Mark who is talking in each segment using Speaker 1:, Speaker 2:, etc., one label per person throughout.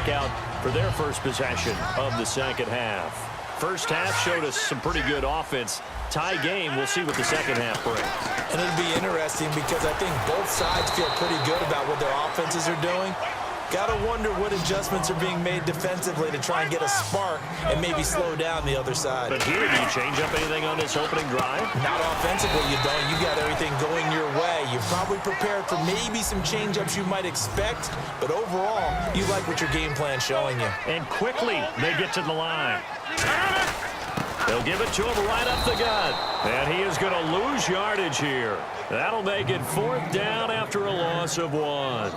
Speaker 1: out for their first possession of the second half. First half showed us some pretty good offense. Tie game, we'll see what the second half brings.
Speaker 2: And it'll be interesting because I think both sides feel pretty good about what their offenses are doing. Got to wonder what adjustments are being made defensively to try and get a spark and maybe slow down the other side.
Speaker 1: But here, do you change up anything on this opening drive?
Speaker 2: Not offensively, you don't. You got everything going your way. You're probably prepared for maybe some change-ups you might expect, but overall, you like what your game plan's showing you.
Speaker 1: And quickly, they get to the line. They'll give it to him right up the gut. And he is going to lose yardage here. That'll make it 4th down after a loss of 1.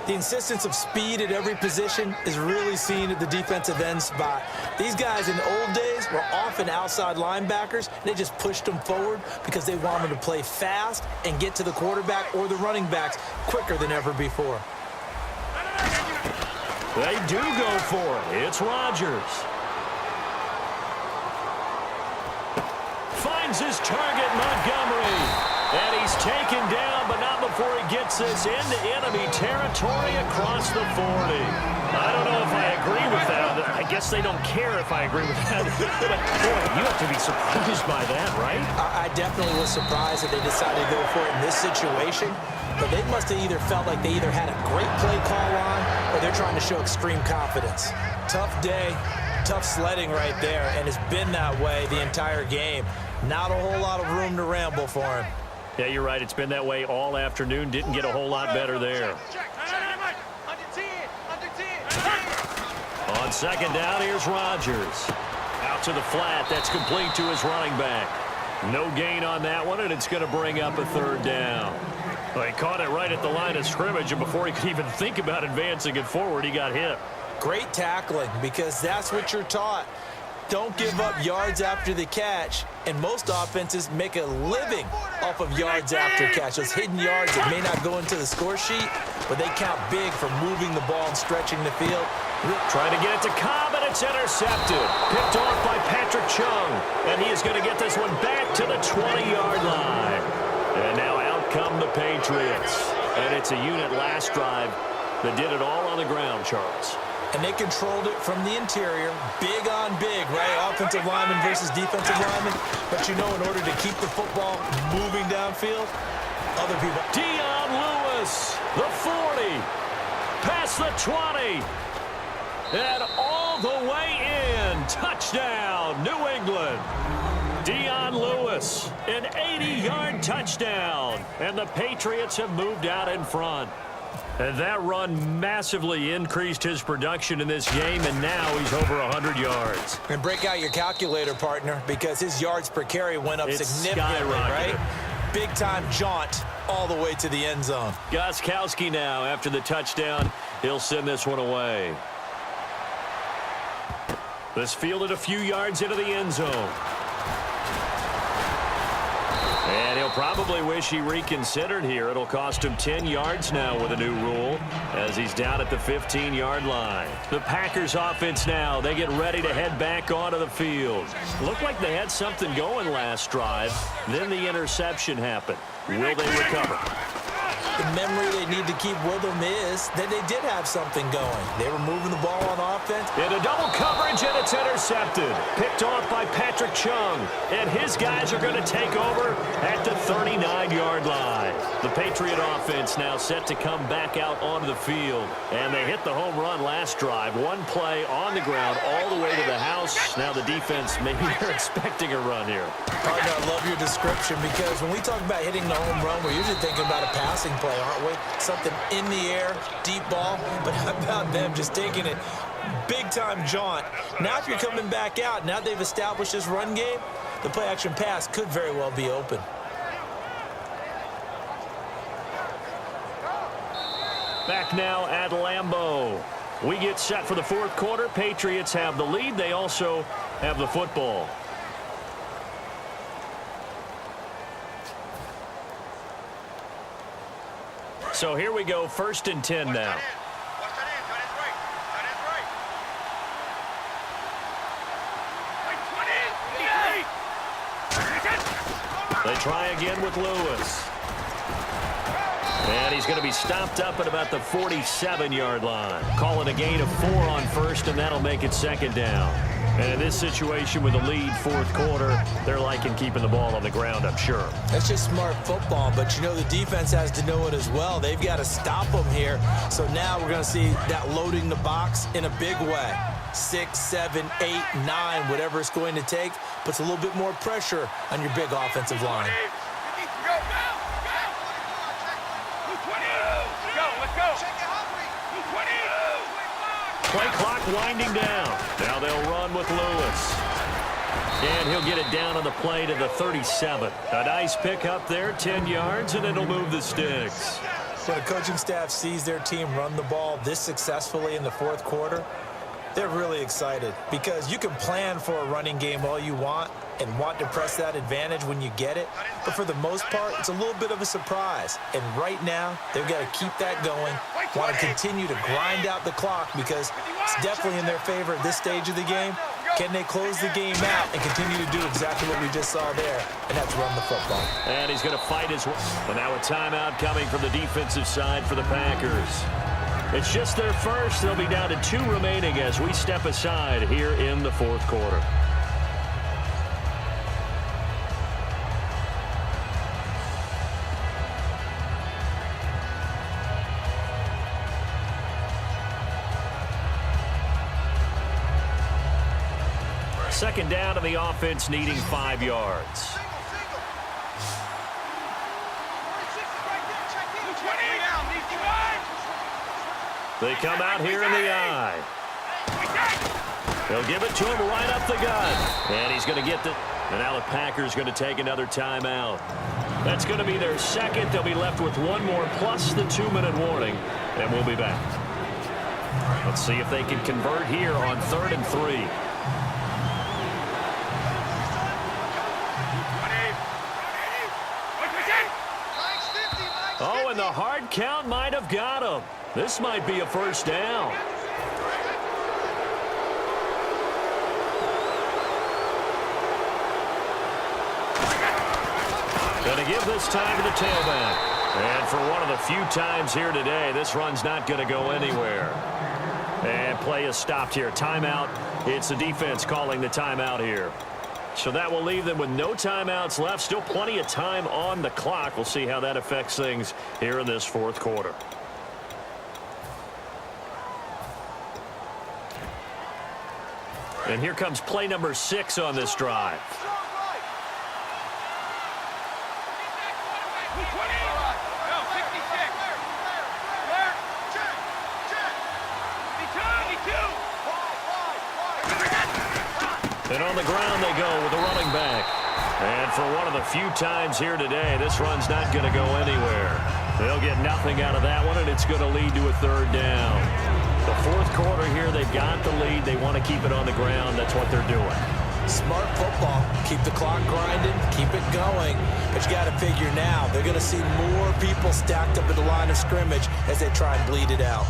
Speaker 2: The insistence of speed at every position is really seen at the defensive end spot. These guys in the old days were often outside linebackers. They just pushed them forward because they wanted to play fast and get to the quarterback or the running backs quicker than ever before.
Speaker 1: They do go for it. It's Rodgers. Finds his target, Montgomery. And he's taken down, but not before he gets this into enemy territory across the 40. I don't know if I agree with that. I guess they don't care if I agree with that. But, boy, you have to be surprised by that, right?
Speaker 2: I definitely was surprised that they decided to go for it in this situation. But they must have either felt like they either had a great play call on or they're trying to show extreme confidence. Tough day, tough sledding right there, and it's been that way the entire game. Not a whole lot of room to ramble for him.
Speaker 1: Yeah, you're right. It's been that way all afternoon. Didn't get a whole lot better there. On second down, here's Rodgers. Out to the flat. That's complete to his running back. No gain on that one, and it's going to bring up a 3rd down. Well, he caught it right at the line of scrimmage, and before he could even think about advancing it forward, he got hit.
Speaker 2: Great tackling, because that's what you're taught. Don't give up yards after the catch, and most offenses make a living off of yards after catch. Those hidden yards that may not go into the score sheet, but they count big for moving the ball and stretching the field.
Speaker 1: Trying to get it to Cobb, and it's intercepted. Picked off by Patrick Chung, and he is going to get this one back to the 20-yard line. And now out come the Patriots. And it's a unit last drive that did it all on the ground, Charles.
Speaker 2: And they controlled it from the interior, big on big, right? Offensive lineman versus defensive lineman. But you know, in order to keep the football moving downfield, other people.
Speaker 1: Dion Lewis, the 40, past the 20, and all the way in. Touchdown, New England. Dion Lewis, an 80-yard touchdown. And the Patriots have moved out in front. And that run massively increased his production in this game, and now he's over 100 yards.
Speaker 2: And break out your calculator, partner, because his yards per carry went up significantly, right? Big-time jaunt all the way to the end zone.
Speaker 1: Gostkowski now, after the touchdown, he'll send this one away. This fielded a few yards into the end zone. And he'll probably wish he reconsidered here. It'll cost him 10 yards now with a new rule as he's down at the 15-yard line. The Packers offense now, they get ready to head back onto the field. Looked like they had something going last drive. Then the interception happened. Will they recover?
Speaker 2: The memory they need to keep with them is that they did have something going. They were moving the ball on offense.
Speaker 1: In a double coverage, and it's intercepted. Picked off by Patrick Chung. And his guys are going to take over at the 39-yard line. The Patriot offense now set to come back out onto the field. And they hit the home run last drive. One play on the ground all the way to the house. Now the defense, maybe they're expecting a run here.
Speaker 2: Partner, I love your description because when we talk about hitting the home run, we're usually thinking about a passing play, aren't we? Something in the air, deep ball. But how about them just taking it big-time jaunt? Now if you're coming back out, now they've established this run game, the play-action pass could very well be open.
Speaker 1: Back now at Lambeau. We get set for the fourth quarter. Patriots have the lead. They also have the football. So here we go, 1st and 10 now. They try again with Lewis. And he's going to be stopped up at about the 47-yard line. Calling a gain of 4 on first, and that'll make it second down. And in this situation with a lead fourth quarter, they're liking keeping the ball on the ground, I'm sure.
Speaker 2: That's just smart football, but you know the defense has to know it as well. They've got to stop them here. So now we're going to see that loading the box in a big way. 6, 7, 8, 9, whatever it's going to take, puts a little bit more pressure on your big offensive line.
Speaker 1: Play clock winding down. Now they'll run with Lewis. And he'll get it down on the play to the 37. A nice pickup there, 10 yards, and it'll move the sticks.
Speaker 2: When a coaching staff sees their team run the ball this successfully in the fourth quarter, they're really excited because you can plan for a running game all you want and want to press that advantage when you get it. But for the most part, it's a little bit of a surprise. And right now, they've got to keep that going, want to continue to grind out the clock because it's definitely in their favor at this stage of the game. Can they close the game out and continue to do exactly what we just saw there, and that's run the football?
Speaker 1: And he's going to fight his way. But now a timeout coming from the defensive side for the Packers. It's just their first. They'll be down to 2 remaining as we step aside here in the fourth quarter. Second down, and the offense needing 5 yards. They come out here in the eye. They'll give it to him right up the gut. And he's going to get the... And now the Packers going to take another timeout. That's going to be their second. They'll be left with 1 more plus the 2-minute warning. And we'll be back. Let's see if they can convert here on 3rd and 3. Oh, and the hard count might have got him. This might be a first down. Going to give this time to the tailback. And for one of the few times here today, this run's not going to go anywhere. And play is stopped here. Timeout. It's the defense calling the timeout here. So that will leave them with no timeouts left. Still plenty of time on the clock. We'll see how that affects things here in this fourth quarter. And here comes play number 6 on this drive. And on the ground they go with the running back. And for one of the few times here today, this run's not going to go anywhere. They'll get nothing out of that one, and it's going to lead to a 3rd down. The fourth quarter here, they've got the lead. They want to keep it on the ground. That's what they're doing.
Speaker 2: Smart football. Keep the clock grinding. Keep it going. But you got to figure now, they're going to see more people stacked up at the line of scrimmage as they try and bleed it out.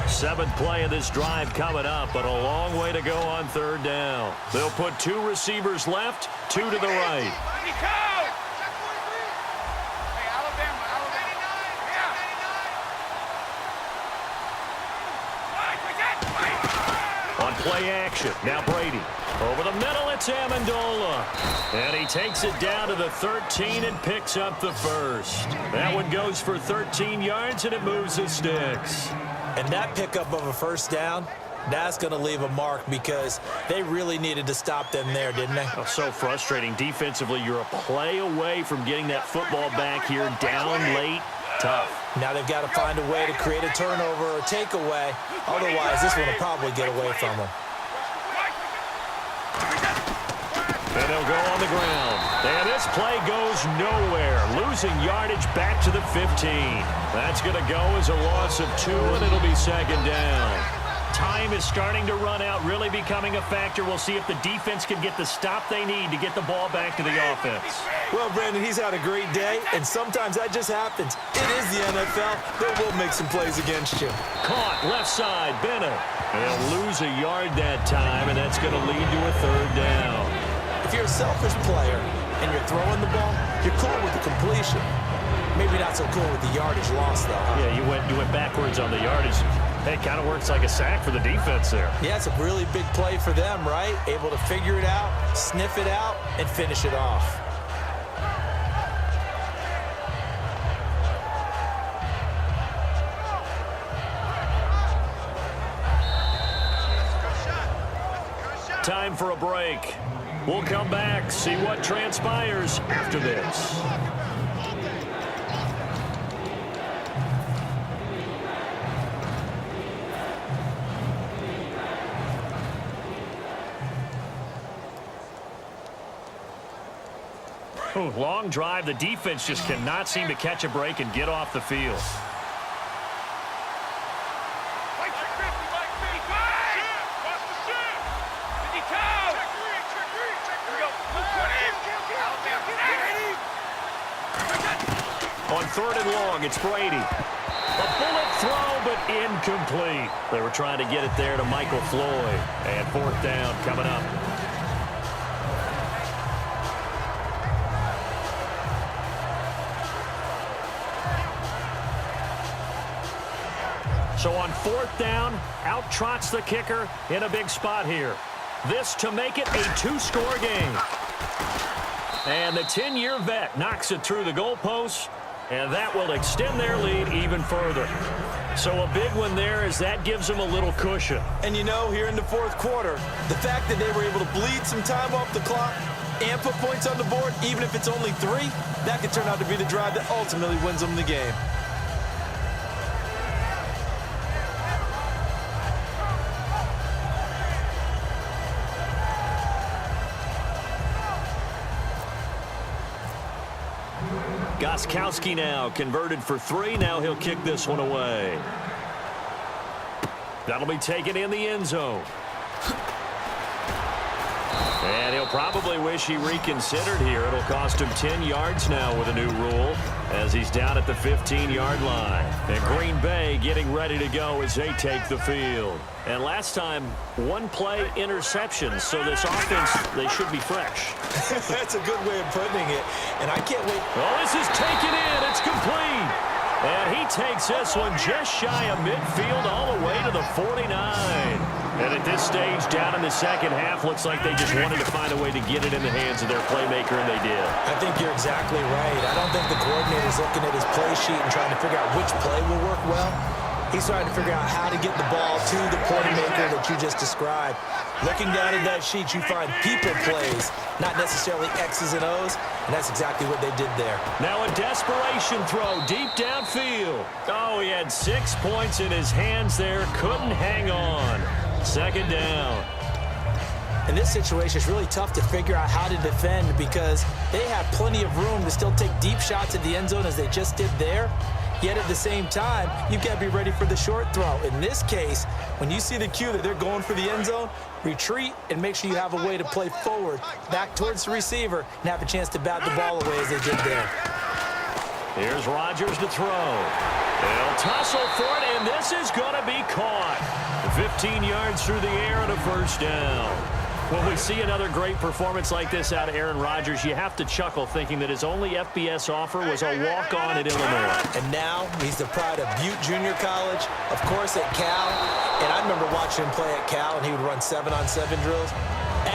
Speaker 1: 7th play of this drive coming up, but a long way to go on 3rd down. They'll put 2 receivers left, 2 to the right. On play action, now Brady. Over the middle, it's Amendola. And he takes it down to the 13 and picks up the first. That one goes for 13 yards, and it moves the sticks.
Speaker 2: And that pickup of a first down, that's going to leave a mark because they really needed to stop them there, didn't they?
Speaker 1: Oh, so frustrating. Defensively, you're a play away from getting that football back here down late. Tough. Now they've got to find a way to create a turnover or takeaway. Otherwise, this one will probably get away from them. And they'll go on the ground. And this play goes nowhere. Losing yardage back to the 15. That's going to go as a loss of 2, and it'll be 2nd down. Time is starting to run out, really becoming a factor. We'll see if the defense can get the stop they need to get the ball back to the offense.
Speaker 2: Well, Brandon, he's had a great day, and sometimes that just happens. It is the NFL. They will make some plays against you.
Speaker 1: Caught, left side, Bennett. They'll lose a yard that time, and that's going to lead to a 3rd down.
Speaker 2: If you're a selfish player and you're throwing the ball, You're cool with the completion. Maybe not so cool with the yardage loss, though. Huh?
Speaker 1: Yeah, you went backwards on the yardage. Hey, it kind of works like a sack for the defense there.
Speaker 2: Yeah, it's a really big play for them, right? Able to figure it out, sniff it out, and finish it off.
Speaker 1: Time for a break. We'll come back, see what transpires after this. Ooh, long drive. The defense just cannot seem to catch a break and get off the field. On 3rd and long, it's Brady. A bullet throw, but incomplete. They were trying to get it there to Michael Floyd. And 4th down coming up. So on 4th down, out trots the kicker in a big spot here. This to make it a 2-score game. And the 10-year vet knocks it through the goalpost, and that will extend their lead even further. So a big one there as that gives them a little cushion.
Speaker 2: And you know, here in the 4th quarter, the fact that they were able to bleed some time off the clock and put points on the board, even if it's only 3, that could turn out to be the drive that ultimately wins them the game.
Speaker 1: Gostkowski now converted for 3. Now he'll kick this one away. That'll be taken in the end zone. And he'll probably wish he reconsidered here. It'll cost him 10 yards now with a new rule as he's down at the 15-yard line. And Green Bay getting ready to go as they take the field. And last time, 1-play interception. So this offense, they should be fresh.
Speaker 2: That's a good way of putting it. And I can't wait.
Speaker 1: Oh, this is taken in. It's complete. And he takes this one just shy of midfield all the way to the 49. And at this stage, down in the second half, looks like they just wanted to find a way to get it in the hands of their playmaker, and they did.
Speaker 2: I think you're exactly right. I don't think the coordinator's looking at his play sheet and trying to figure out which play will work well. He's trying to figure out how to get the ball to the playmaker that you just described. Looking down at that sheet, you find people plays, not necessarily X's and O's, and that's exactly what they did there.
Speaker 1: Now a desperation throw deep downfield. Oh, he had 6 points in his hands there, couldn't hang on. 2nd down.
Speaker 2: In this situation, it's really tough to figure out how to defend because they have plenty of room to still take deep shots at the end zone as they just did there. Yet at the same time, you've got to be ready for the short throw. In this case, when you see the cue that they're going for the end zone, retreat and make sure you have a way to play forward, back towards the receiver, and have a chance to bat the ball away as they did there.
Speaker 1: Here's Rodgers to throw. They'll tussle for it, and this is going to be caught. 15 yards through the air and a 1st down. When we see another great performance like this out of Aaron Rodgers, you have to chuckle thinking that his only FBS offer was a walk-on at Illinois.
Speaker 2: And now he's the pride of Butte Junior College, of course at Cal. And I remember watching him play at Cal, and he would run 7-on-7 drills.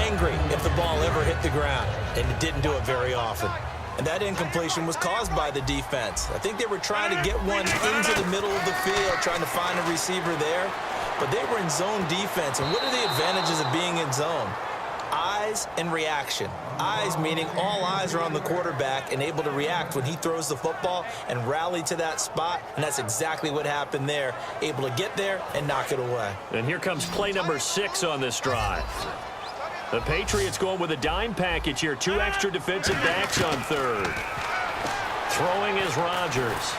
Speaker 2: Angry if the ball ever hit the ground, and it didn't do it very often. And that incompletion was caused by the defense. I think they were trying to get one into the middle of the field, trying to find a receiver there. But they were in zone defense. And what are the advantages of being in zone? Eyes and reaction. Eyes meaning all eyes are on the quarterback and able to react when he throws the football and rally to that spot. And that's exactly what happened there. Able to get there and knock it away.
Speaker 1: And here comes play number 6 on this drive. The Patriots going with a dime package here. 2 extra defensive backs on 3rd. Throwing is Rodgers.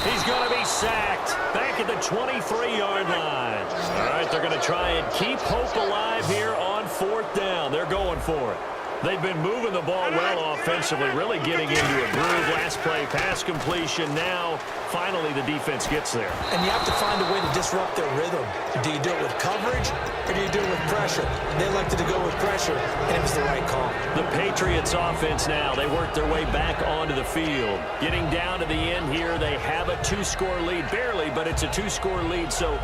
Speaker 1: He's going to be sacked back at the 23-yard line. All right, they're going to try and keep hope alive here on 4th down. They're going for it. They've been moving the ball well offensively, really getting into a groove. Last play, pass completion. Now, finally, the defense gets there.
Speaker 2: And you have to find a way to disrupt their rhythm. Do you do it with coverage, or do you do it with pressure? They elected to go with pressure, and it was the right call.
Speaker 1: The Patriots offense now, they work their way back onto the field. Getting down to the end here, they have a 2-score lead. Barely, but it's a 2-score lead, so